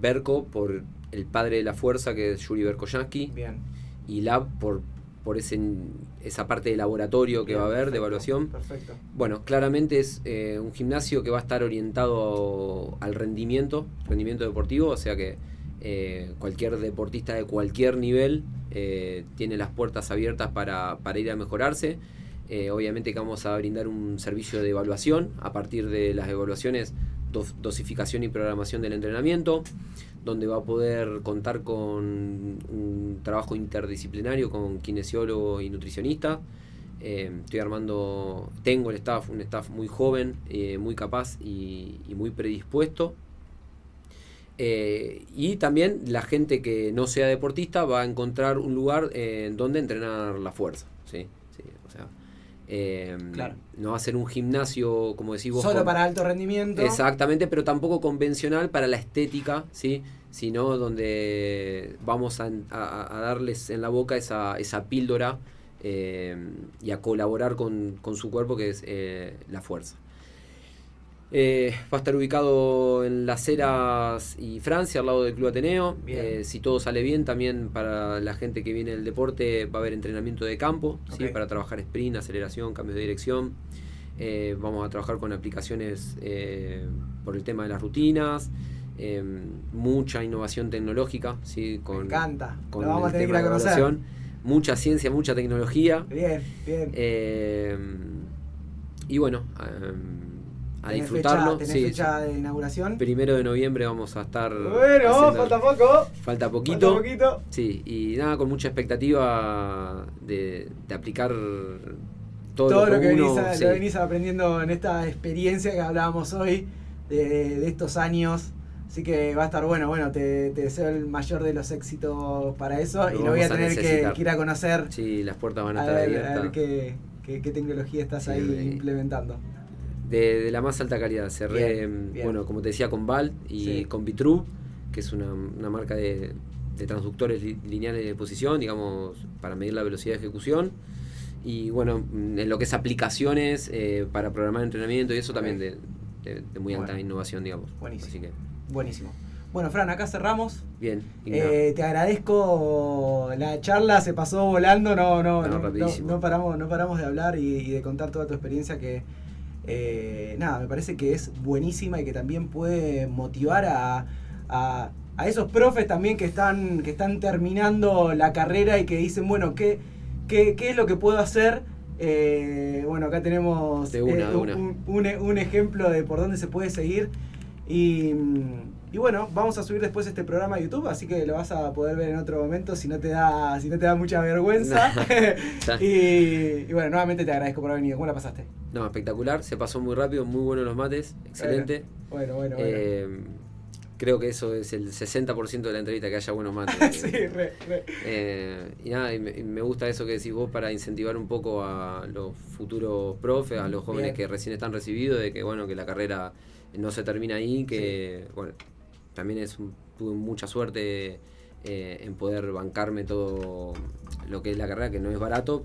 Verco por el padre de la fuerza, que es Yuri Verkhoyanski. Bien. Y Lab por esa parte de laboratorio que Bien, va a haber, perfecto, de evaluación. Perfecto. Bueno, claramente es un gimnasio que va a estar orientado al rendimiento deportivo, o sea que cualquier deportista de cualquier nivel tiene las puertas abiertas para ir a mejorarse. Obviamente que vamos a brindar un servicio de evaluación a partir de las evaluaciones, dosificación y programación del entrenamiento, donde va a poder contar con un trabajo interdisciplinario con kinesiólogo y nutricionista. Tengo un staff muy joven, muy capaz y muy predispuesto. Y también la gente que no sea deportista va a encontrar un lugar donde entrenar la fuerza. ¿Sí? O sea, Claro. no va a ser un gimnasio, como decís vos, Solo para alto rendimiento. exactamente, pero tampoco convencional para la estética, ¿sí? Sino donde vamos a darles en la boca esa píldora y a colaborar con su cuerpo, que es la fuerza. Va a estar ubicado en Las Heras y Francia, al lado del Club Ateneo. Si todo sale bien, también para la gente que viene del deporte va a haber entrenamiento de campo, ¿sí? Para trabajar sprint, aceleración, cambios de dirección. Vamos a trabajar con aplicaciones por el tema de las rutinas. Mucha innovación tecnológica, ¿sí? Me encanta. Con Lo vamos a el tener que ir tema a de conocer. evaluación. Mucha ciencia, mucha tecnología. Bien. Y bueno, a disfrutarlo. ¿Tenés Sí, fecha de inauguración? 1 de noviembre vamos a estar. Bueno, falta poco. Falta poquito. Falta poquito. Sí, y nada, con mucha expectativa de aplicar Todo lo que uno, venís aprendiendo en esta experiencia que hablábamos hoy, de estos años. Así que va a estar bueno. Bueno, te deseo el mayor de los éxitos para eso. Y lo voy a tener que ir a conocer. Sí, las puertas van a estar A abiertas. ver qué tecnología estás ahí implementando. De la más alta calidad. Cerré, Bien. bueno, como te decía, con Val y con Vitrub, que es una marca de transductores lineales de posición, digamos, para medir la velocidad de ejecución. Y bueno, en lo que es aplicaciones para programar entrenamiento y eso también de muy alta innovación, digamos. Buenísimo. Así que, buenísimo. Bueno, Fran, acá cerramos. bien. Te agradezco la charla, se pasó volando, rapidísimo. no paramos de hablar y de contar toda tu experiencia que me parece que es buenísima y que también puede motivar a esos profes también que están terminando la carrera y que dicen, bueno, ¿qué ¿qué es lo que puedo hacer? Bueno, acá tenemos De una. un ejemplo de por dónde se puede seguir. Y bueno, vamos a subir después este programa a YouTube, así que lo vas a poder ver en otro momento si no te da mucha vergüenza. Y bueno, nuevamente te agradezco por haber venido. ¿Cómo la pasaste? No, espectacular, se pasó muy rápido, muy buenos los mates, excelente. Bueno. Creo que eso es el 60% de la entrevista, que haya buenos mates. Sí, re. Y nada, y me gusta eso que decís vos para incentivar un poco a los futuros profes, a los jóvenes que recién están recibidos, de que bueno, que la carrera no se termina ahí, que bueno, también tuve mucha suerte en poder bancarme todo lo que es la carrera, que no es barato.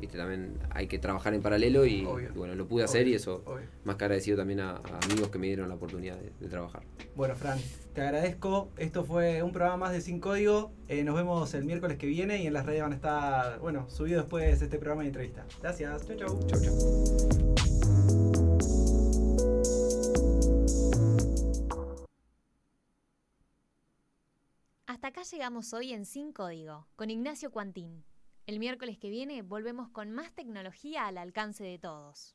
Viste, también hay que trabajar en paralelo y bueno, lo pude hacer y eso, más que agradecido también a amigos que me dieron la oportunidad de trabajar. Bueno, Fran, te agradezco. Esto fue un programa más de Sin Código. Nos vemos el miércoles que viene y en las redes van a estar, subido después este programa de entrevista. Gracias. Chau. Hasta acá llegamos hoy en Sin Código, con Ignacio Cuantín. El miércoles que viene volvemos con más tecnología al alcance de todos.